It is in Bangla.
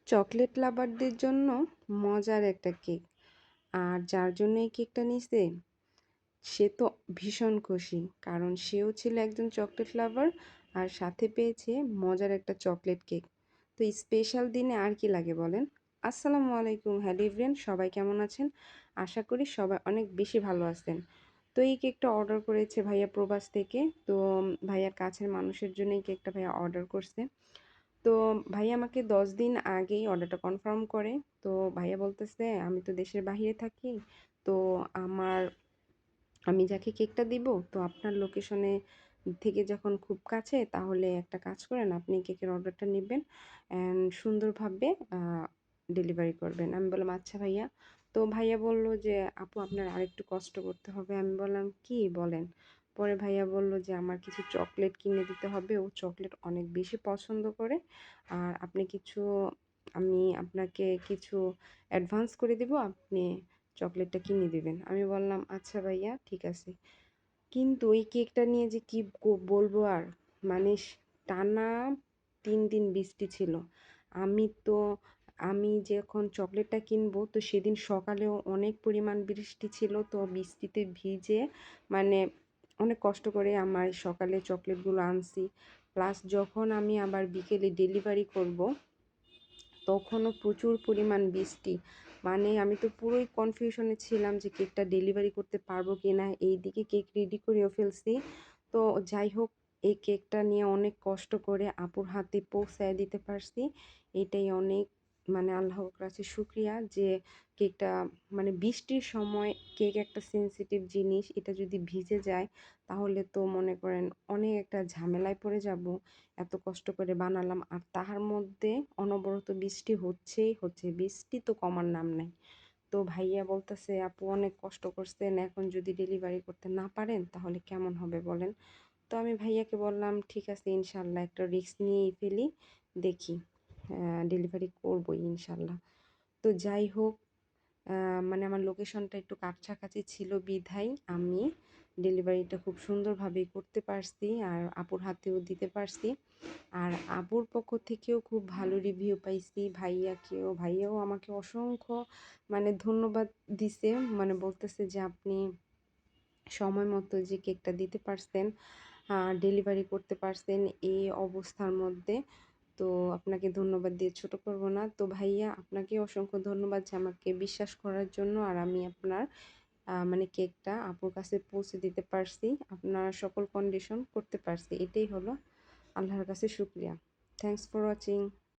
চকলেট লাভারদের জন্য মজার একটা কেক। আর যার জন্য এই কেকটা নিছে সে তো ভীষণ খুশি, কারণ সেও ছিল একজন চকলেট লাভার আর সাথে পেয়েছে মজার একটা চকলেট কেক। তো স্পেশাল দিনে আর কি লাগে বলেন। আসসালামু আলাইকুম, হ্যালো এভরিওয়ান, সবাই কেমন আছেন? আশা করি সবাই অনেক বেশি ভালো আছেন। তো এই কেকটা অর্ডার করেছে ভাইয়া প্রবাস থেকে। তো ভাইয়ার কাছের মানুষের জন্য এই কেকটা ভাইয়া অর্ডার করছে। তো ভাইয়া আমাকে 10 দিন আগেই অর্ডারটা কনফার্ম করে। তো ভাইয়া বলতেছে আমি তো দেশের বাহিরে থাকি, তো আমার আমি যাকে কেকটা দিব, তো আপনার লোকেশনে থেকে যখন খুব কাছে, তাহলে একটা কাজ করেন, আপনি কেকের অর্ডারটা নেবেন অ্যান্ড সুন্দরভাবে ডেলিভারি করবেন। আমি বললাম আচ্ছা ভাইয়া। তো ভাইয়া বলল যে আপু আপনার আরেকটু কষ্ট করতে হবে। আমি বললাম কি বলেন। পরে ভাইয়া বলল যে আমার কিছু চকলেট কিনে দিতে হবে, ও চকলেট অনেক বেশি পছন্দ করে। আর আপনি কিছু আমি আপনাকে কিছু অ্যাডভান্স করে দিব, আপনি চকলেটটা কিনে দিবেন। আমি বললাম আচ্ছা ভাইয়া ঠিক আছে। কিন্তু ওই কেকটা নিয়ে যে কি বলবো আর, মানে টানা 3 দিন বৃষ্টি ছিল। আমি তো আমি যখন চকলেটটা কিনবো, তো সেদিন সকালেও অনেক পরিমাণ বৃষ্টি ছিল, তো বৃষ্টিতে ভিজে মানে অনেক কষ্ট করে আমার সকালে চকলেটগুলো আনছি। প্লাস যখন আমি আবার বিকেলে ডেলিভারি করব, তখনও প্রচুর পরিমাণ বৃষ্টি। মানে আমি তো পুরোই কনফিউশনে ছিলাম যে কেকটা ডেলিভারি করতে পারবো কি না। এইদিকে কেক রেডি করেও ফেলছি। তো যাই হোক, এই কেকটা নিয়ে অনেক কষ্ট করে আপুর হাতে পৌঁছায় দিতে পারছি। এটাই অনেক, মানে আল্লাহর কাছে শুকরিয়া যে কেকটা, মানে বৃষ্টির সময় কেক একটা সেনসিটিভ জিনিস, এটা যদি ভিজে যায় তাহলে তো মনে করেন অনেক একটা ঝামেলায় পড়ে যাব। এত কষ্ট করে বানালাম আর তাহার মধ্যে অনবরত বৃষ্টি হচ্ছেই হচ্ছে, বৃষ্টি তো কমার নাম নাই। তো ভাইয়া বলতেছে আপু অনেক কষ্ট করছেন, এখন যদি ডেলিভারি করতে না পারেন তাহলে কেমন হবে বলেন। তো আমি ভাইয়াকে বললাম ঠিক আছে ইনশাল্লাহ একটা রিস্ক নিয়েই ফেলি, দেখি ডেলিভারি করবোই ইনশাল্লাহ। তো যাই হোক, মানে আমার লোকেশনটা একটু কাছাকাছি ছিল বিধায় আমি ডেলিভারিটা খুব সুন্দরভাবেই করতে পারছি আর আপুর হাতেও দিতে পারছি। আর আপুর পক্ষ থেকেও খুব ভালো রিভিউ পাইছি। ভাইয়াও আমাকে অসংখ্য মানে ধন্যবাদ দিছে। মানে বলতেছে যে আপনি সময় মতো যে কেকটা দিতে পারছেন, ডেলিভারি করতে পারছেন এই অবস্থার মধ্যে। তো আপনাকে ধন্যবাদ দিয়ে ছোট করব না। তো ভাইয়া আপনাকে অসংখ্য ধন্যবাদ যে আমাকে বিশ্বাস করার জন্য। আর আমি আপনার মানে কেকটা আপুর কাছে পৌঁছে দিতে পারছি। আপনার সকল কন্ডিশন করতে পারছি। এটাই হলো আল্লাহর কাছে শুকরিয়া। Thanks for watching.